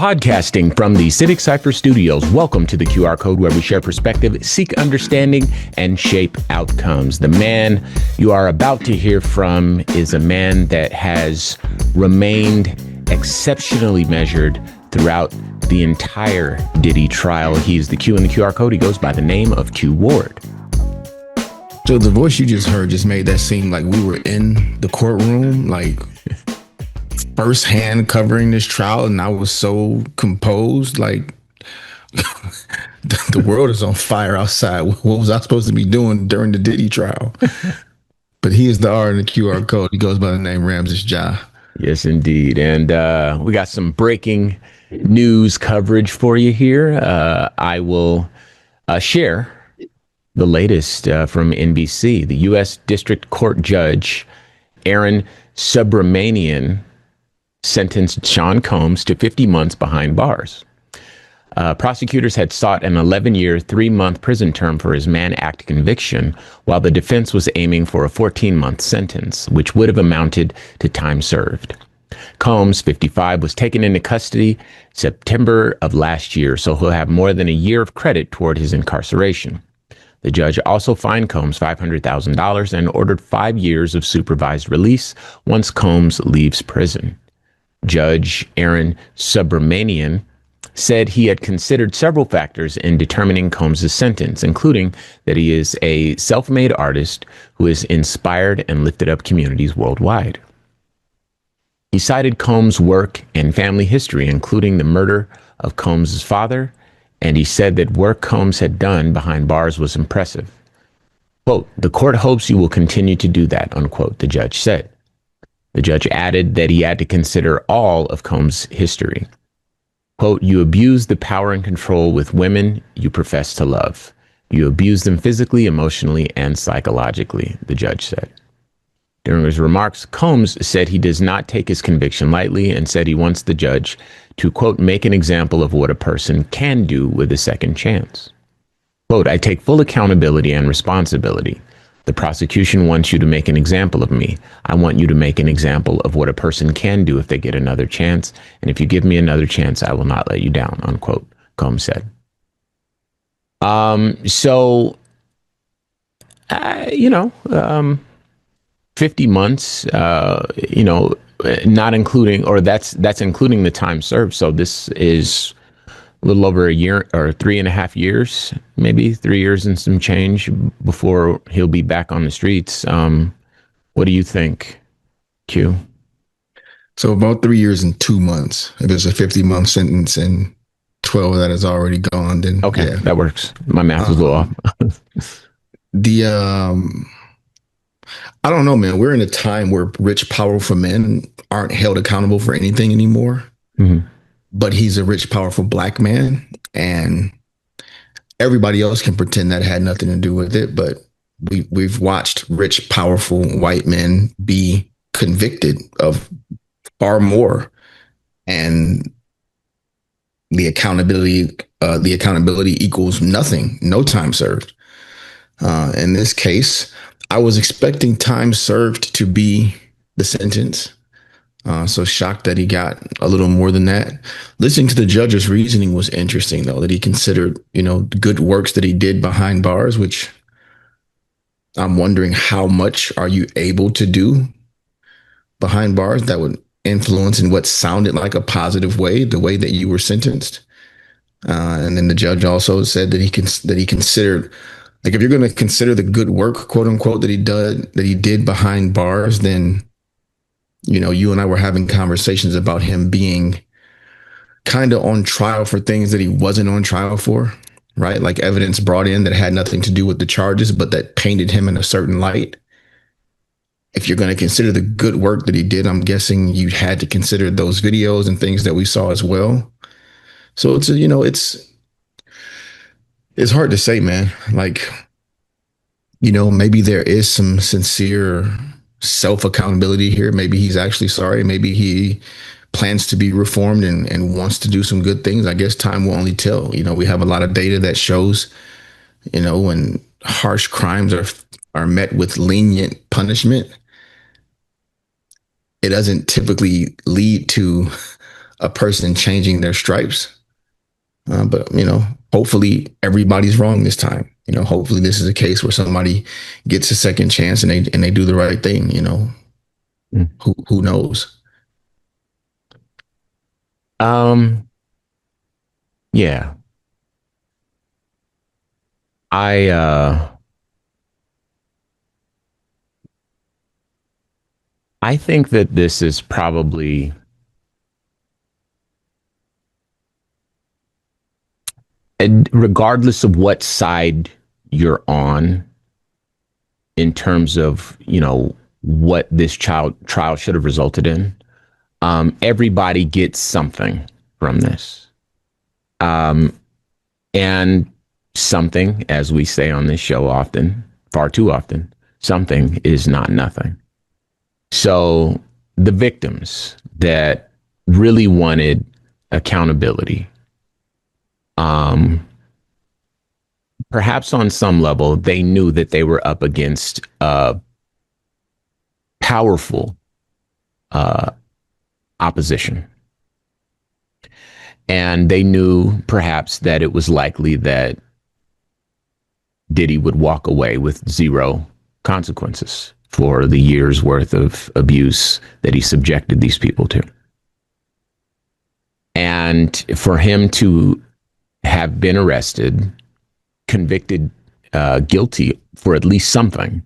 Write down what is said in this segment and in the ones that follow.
Podcasting from the Civic Cypher Studios, welcome to the QR Code, where we share perspective, seek understanding, and shape outcomes. The man you are about to hear from is a man that has remained exceptionally measured throughout the entire Diddy trial. He's the Q in the QR Code. He goes by the name of Q Ward. So the voice you just heard just made that seem like we were in the courtroom, like firsthand covering this trial, and I was so composed, like the world is on fire outside. What was I supposed to be doing during the Diddy trial? But he is the R in the QR Code. He goes by the name Ramses Ja. Yes, indeed. And we got some breaking news coverage for you here. I will share the latest from NBC. The U.S. District Court Judge Aaron Subramanian sentenced Sean Combs to 50 months behind bars. Prosecutors had sought an 11-year, 3-month prison term for his Mann Act conviction, while the defense was aiming for a 14-month sentence, which would have amounted to time served. Combs, 55, was taken into custody September of last year, so he'll have more than a year of credit toward his incarceration. The judge also fined Combs $500,000 and ordered 5 years of supervised release once Combs leaves prison. Judge Aaron Subramanian said he had considered several factors in determining Combs' sentence, including that he is a self-made artist who has inspired and lifted up communities worldwide. He cited Combs' work and family history, including the murder of Combs' father, and he said that work Combs had done behind bars was impressive. Quote, "The court hopes you will continue to do that," unquote, the judge said. The judge added that he had to consider all of Combs' history. Quote, "You abuse the power and control with women you profess to love. You abuse them physically, emotionally, and psychologically," the judge said. During his remarks, Combs said he does not take his conviction lightly and said he wants the judge to, quote, "make an example of what a person can do with a second chance." Quote, "I take full accountability and responsibility. The prosecution wants you to make an example of me. I want you to make an example of what a person can do if they get another chance. And if you give me another chance, I will not let you down," unquote, Combs said. 50 months, not including, or that's including the time served. So this is a little over a year or 3.5 years, maybe 3 years and some change before he'll be back on the streets. What do you think, Q? So about 3 years and 2 months. If it's a 50-month sentence and 12 of that is already gone, then okay, yeah. That works. My math was a little off. I don't know, man. We're in a time where rich, powerful men aren't held accountable for anything anymore. Mm-hmm. But he's a rich, powerful black man, and everybody else can pretend that had nothing to do with it. But we've watched rich, powerful white men be convicted of far more, and the accountability equals nothing, no time served. In this case, I was expecting time served to be the sentence. So shocked that he got a little more than that. Listening to the judge's reasoning was interesting, though, that he considered, good works that he did behind bars, which I'm wondering how much are you able to do behind bars that would influence in what sounded like a positive way, the way that you were sentenced. And then the judge also said that he considered, like, if you're going to consider the good work, quote unquote, that he did behind bars, then you and I were having conversations about him being kind of on trial for things that he wasn't on trial for, right? Like evidence brought in that had nothing to do with the charges, but that painted him in a certain light. If you're going to consider the good work that he did, I'm guessing you had to consider those videos and things that we saw as well. So it's hard to say, man. Like, maybe there is some sincere self-accountability here. Maybe he's actually sorry. Maybe he plans to be reformed and wants to do some good things. I guess time will only tell. We have a lot of data that shows, when harsh crimes are met with lenient punishment, it doesn't typically lead to a person changing their stripes. But hopefully everybody's wrong this time. Hopefully this is a case where somebody gets a second chance and they do the right thing. Mm. Who knows? Um, yeah, I I think that this is probably, and regardless of what side you're on in terms of, what this trial should have resulted in, everybody gets something from this. Um, and something, as we say on this show often, far too often, something is not nothing. So the victims that really wanted accountability, um, perhaps on some level, they knew that they were up against powerful uh, opposition. And they knew perhaps that it was likely that Diddy would walk away with zero consequences for the years worth of abuse that he subjected these people to. And for him to have been arrested, convicted, guilty for at least something,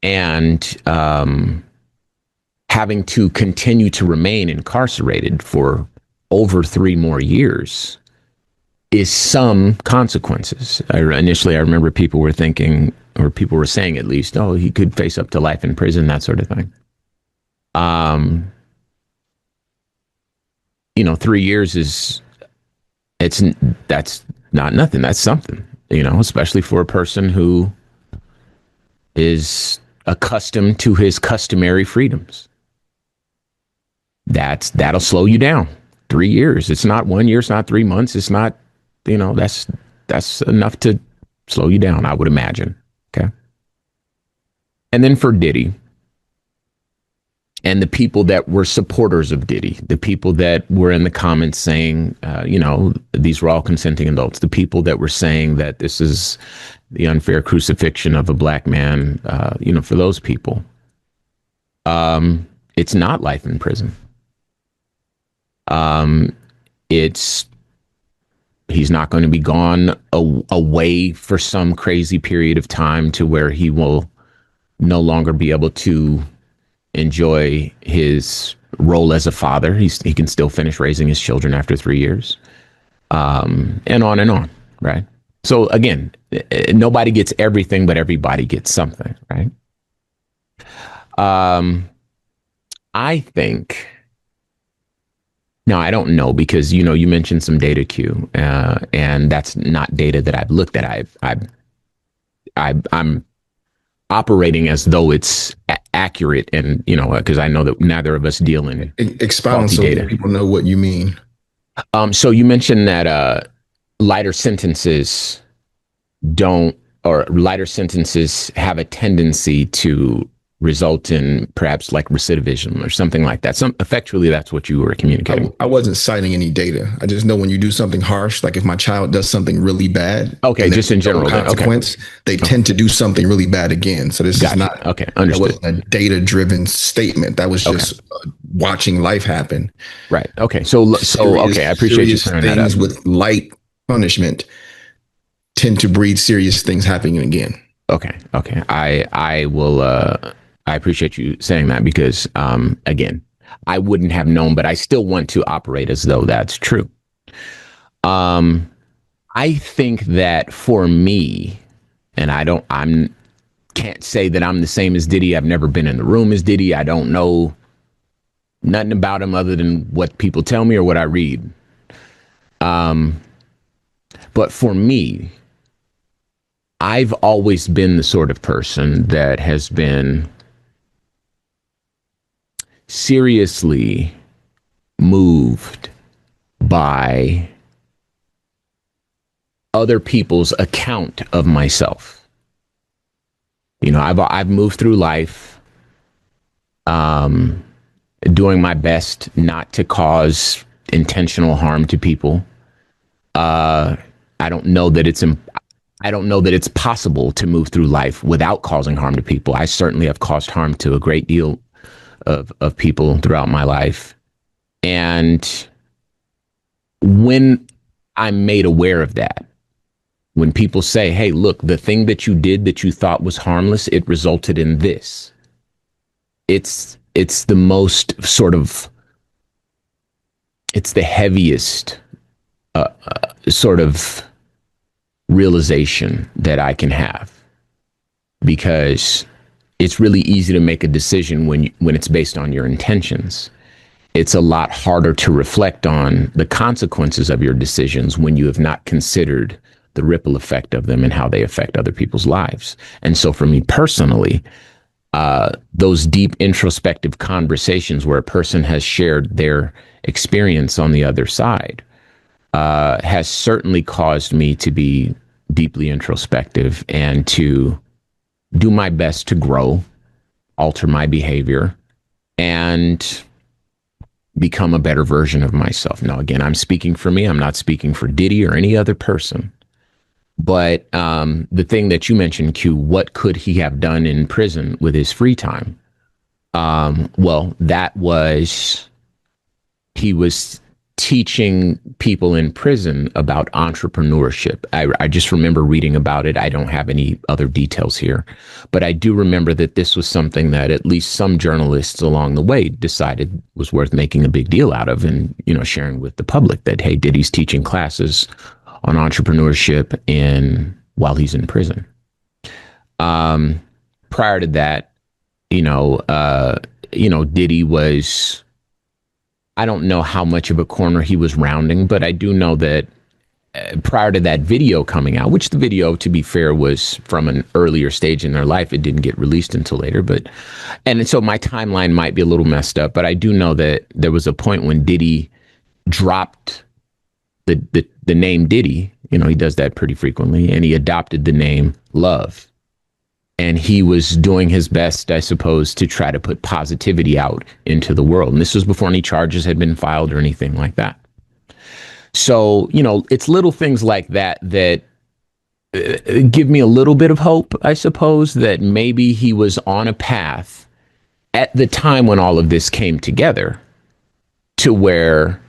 and having to continue to remain incarcerated for over 3 more years is some consequences. Initially, I remember people were thinking, or people were saying at least, oh, he could face up to life in prison, that sort of thing. 3 years that's not nothing. That's something, especially for a person who is accustomed to his customary freedoms. That'll slow you down. 3 years. It's not 1 year. It's not 3 months. It's not, that's enough to slow you down, I would imagine. Okay. And then for Diddy and the people that were supporters of Diddy, the people that were in the comments saying, these were all consenting adults, the people that were saying that this is the unfair crucifixion of a black man, for those people, it's not life in prison. It's he's not going to be gone away for some crazy period of time to where he will no longer be able to enjoy his role as a father. He can still finish raising his children after 3 years, and on, right? So again, nobody gets everything, but everybody gets something, right? I think. No, I don't know, because you mentioned some data Q, and that's not data that I've looked at. I'm operating as though it's accurate, and because I know that neither of us deal in Expound so data. People know what you mean. So you mentioned that lighter sentences lighter sentences have a tendency to result in perhaps like recidivism or something like that. Effectually, that's what you were communicating. I wasn't citing any data. I just know when you do something harsh, like if my child does something really bad, okay, just in general, consequence, they tend to do something really bad again. So this is not okay. Understood. That wasn't a data-driven statement. That was just watching life happen. Right. Okay. So okay, I appreciate you clearing that up. Things with light punishment tend to breed serious things happening again. Okay. I will. I appreciate you saying that, because, again, I wouldn't have known, but I still want to operate as though that's true. I think that for me, and can't say that I'm the same as Diddy. I've never been in the room as Diddy. I don't know nothing about him other than what people tell me or what I read. But for me, I've always been the sort of person that has been seriously moved by other people's account of myself. I've moved through life, doing my best not to cause intentional harm to people. Uh, I don't know that it's I don't know that it's possible to move through life without causing harm to people. I certainly have caused harm to a great deal of people throughout my life. And when I'm made aware of that, when people say, hey, look, the thing that you did that you thought was harmless, it resulted in this. It's the most sort of, it's the heaviest sort of realization that I can have, because it's really easy to make a decision when it's based on your intentions. It's a lot harder to reflect on the consequences of your decisions when you have not considered the ripple effect of them and how they affect other people's lives. And so for me personally, those deep introspective conversations where a person has shared their experience on the other side has certainly caused me to be deeply introspective and to do my best to grow, alter my behavior, and become a better version of myself. Now, again, I'm speaking for me. I'm not speaking for Diddy or any other person. But the thing that you mentioned, Q, what could he have done in prison with his free time? Well, that was, he was teaching people in prison about entrepreneurship. I just remember reading about it. I don't have any other details here, but I do remember that this was something that at least some journalists along the way decided was worth making a big deal out of, and, you know, sharing with the public that, hey, Diddy's teaching classes on entrepreneurship while he's in prison. Prior to that, Diddy was, I don't know how much of a corner he was rounding, but I do know that prior to that video coming out, which the video, to be fair, was from an earlier stage in their life, it didn't get released until later. And so my timeline might be a little messed up, but I do know that there was a point when Diddy dropped the name Diddy. You know, he does that pretty frequently, and he adopted the name Love. And he was doing his best, I suppose, to try to put positivity out into the world. And this was before any charges had been filed or anything like that. So, it's little things like that that give me a little bit of hope, I suppose, that maybe he was on a path at the time when all of this came together to where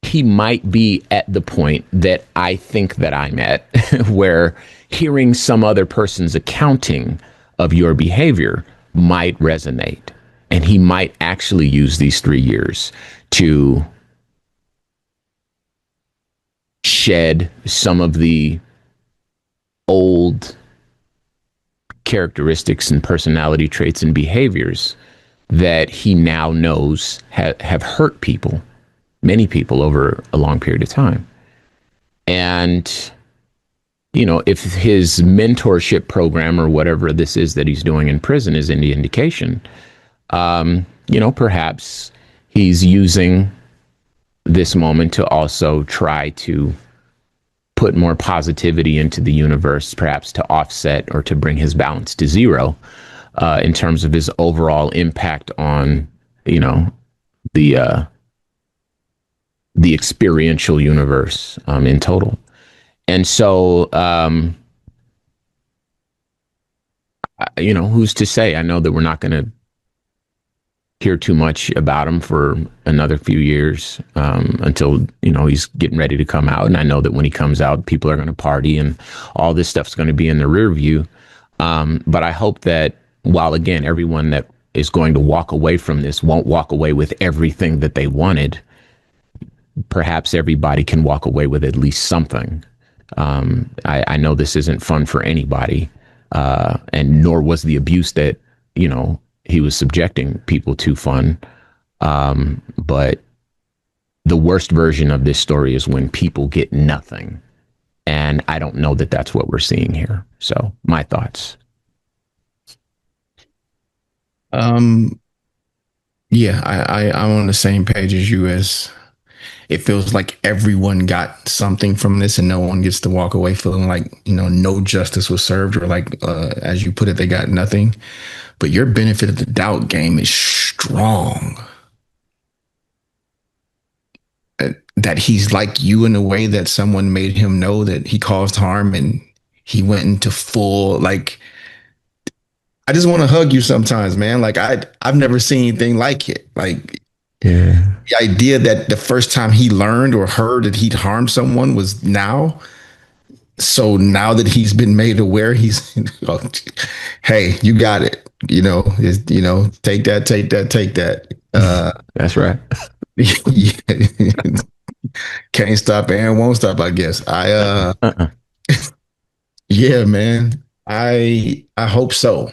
he might be at the point that I think that I'm at, where hearing some other person's accounting of your behavior might resonate. And he might actually use these 3 years to shed some of the old characteristics and personality traits and behaviors that he now knows have hurt people, many people, over a long period of time. And, if his mentorship program or whatever this is that he's doing in prison is any indication, perhaps he's using this moment to also try to put more positivity into the universe, perhaps to offset or to bring his balance to zero in terms of his overall impact on, the experiential universe in total. And so, who's to say? I know that we're not going to hear too much about him for another few years until, he's getting ready to come out. And I know that when he comes out, people are going to party and all this stuff's going to be in the rear view. But I hope that while, again, everyone that is going to walk away from this won't walk away with everything that they wanted, perhaps everybody can walk away with at least something. I know this isn't fun for anybody, and nor was the abuse that, he was subjecting people to fun. But the worst version of this story is when people get nothing. And I don't know that that's what we're seeing here. So my thoughts. Yeah, I'm on the same page as you. As it feels like everyone got something from this and no one gets to walk away feeling like, no justice was served, or like, as you put it, they got nothing. But your benefit of the doubt game is strong, that he's like you in a way that someone made him know that he caused harm and he went into full like I just want to hug you sometimes, man. Like I've never seen anything like it. Like Yeah. the idea that the first time he learned or heard that he'd harmed someone was now. So now that he's been made aware, he's, oh, hey, you got it. Take that, take that, take that. That's right. Can't stop and won't stop, I guess. Uh-uh. Yeah, man. I hope so.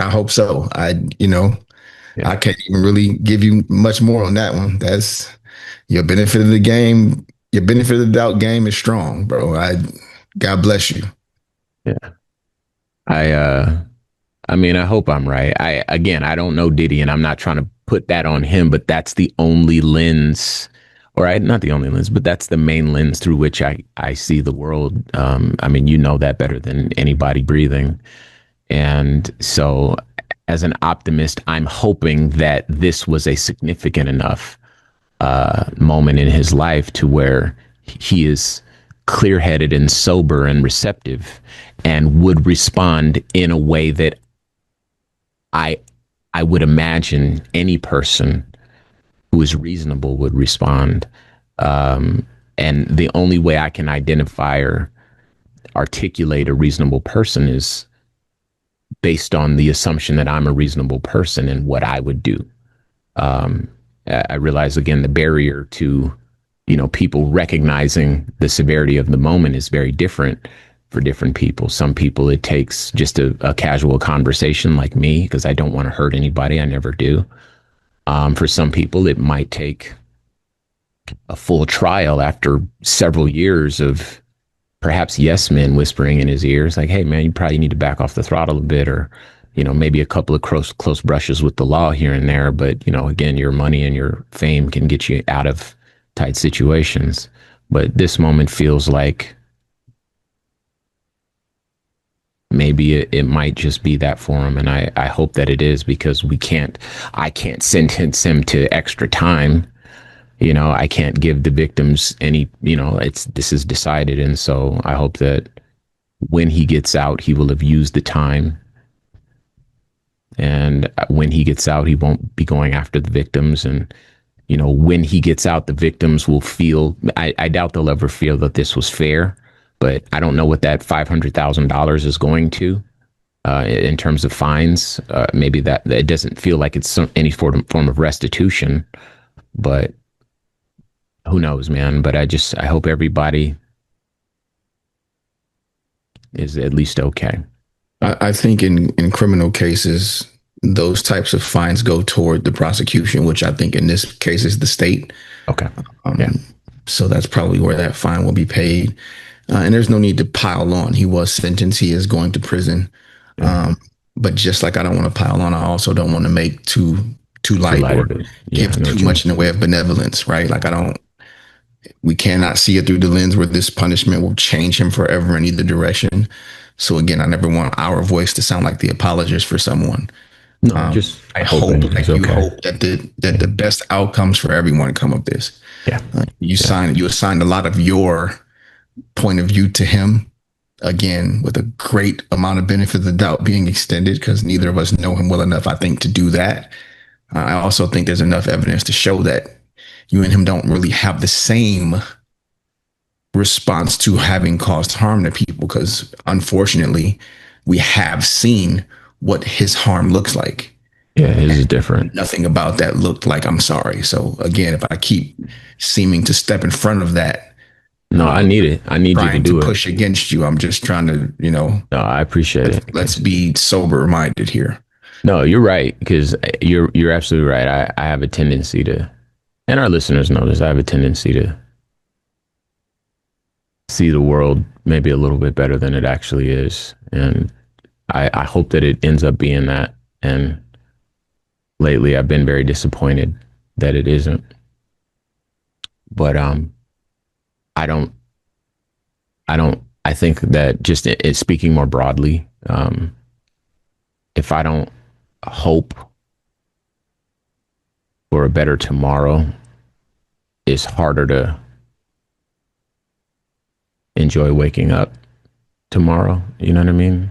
I hope so. I Yeah. can't even really give you much more on that one. That's your benefit of the game. Your benefit of the doubt game is strong, bro. God bless you. Yeah. I I mean, I hope I'm right. I don't know Diddy, and I'm not trying to put that on him, but that's the only lens, or not the only lens, but that's the main lens through which I see the world. I mean, you know that better than anybody breathing, and so as an optimist, I'm hoping that this was a significant enough moment in his life to where he is clear-headed and sober and receptive and would respond in a way that I I would imagine any person who is reasonable would respond. And the only way I can identify or articulate a reasonable person is based on the assumption that I'm a reasonable person and what I would do. Um, I realize again the barrier to people recognizing the severity of the moment is very different for different people. Some people it takes just a casual conversation like me because I don't want to hurt anybody. I never do. For some people, it might take a full trial after several years of perhaps yes men whispering in his ears, like, "Hey, man, you probably need to back off the throttle a bit," or maybe a couple of close brushes with the law here and there. But again, your money and your fame can get you out of tight situations. But this moment feels like maybe it might just be that for him, and I hope that it is because I can't sentence him to extra time. I can't give the victims any, this is decided. And so I hope that when he gets out, he will have used the time. And when he gets out, he won't be going after the victims. And, when he gets out, the victims will feel, I doubt they'll ever feel that this was fair, but I don't know what that $500,000 is going to. In terms of fines, maybe that it doesn't feel like it's any form of restitution, but who knows, man? But I hope everybody is at least okay. I think in criminal cases, those types of fines go toward the prosecution, which I think in this case is the state. Okay. Yeah. Um, so that's probably where that fine will be paid. And there's no need to pile on. He was sentenced. He is going to prison. Yeah. But just like I don't want to pile on, I also don't want to make too Too light light or of it. Yeah. I give know too what you much mean. in the way of benevolence, right? Like I don't. We cannot see it through the lens where this punishment will change him forever in either direction. So again, I never want our voice to sound like the apologist for someone. No, just I hope, hoping it's like you okay. hope, that the best outcomes for everyone come of this. Yeah. Yeah. You assigned a lot of your point of view to him. Again, with a great amount of benefit of the doubt being extended, because neither of us know him well enough, I think, to do that. I also think there's enough evidence to show that you and him don't really have the same response to having caused harm to people, because unfortunately, we have seen what his harm looks like. Yeah. His is different. Nothing about that looked like I'm sorry. So again, if I keep seeming to step in front of that, No, I need it. I need you to trying to do it. push against you, I'm just trying to, No, I appreciate it. let's be sober minded here. No, you're right because you're absolutely right. I have a tendency to, and our listeners know this. I have a tendency to see the world maybe a little bit better than it actually is, and I hope that it ends up being that. And lately, I've been very disappointed that it isn't. But I don't. I don't. I think that just speaking more broadly, if I don't hope for a better tomorrow, it's harder to enjoy waking up tomorrow. You know what I mean?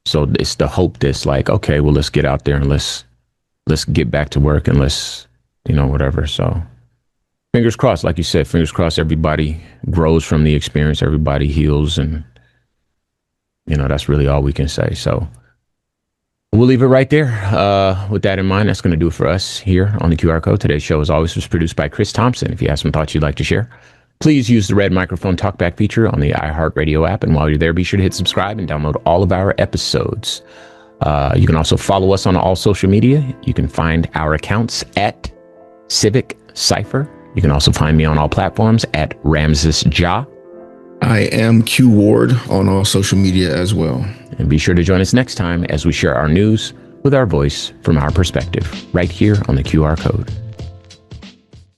So it's the hope that's like, okay, well, let's get out there and let's get back to work and let's, whatever. So fingers crossed, like you said, fingers crossed everybody grows from the experience, everybody heals, and that's really all we can say. So we'll leave it right there. With that in mind, that's going to do it for us here on the QR Code. Today's show, as always, was produced by Chris Thompson. If you have some thoughts you'd like to share, please use the red microphone talkback feature on the iHeartRadio app. And while you're there, be sure to hit subscribe and download all of our episodes. You can also follow us on all social media. You can find our accounts at Civic Cypher. You can also find me on all platforms at Ramses Ja. I am Q Ward on all social media as well. And be sure to join us next time as we share our news with our voice from our perspective, right here on the QR Code.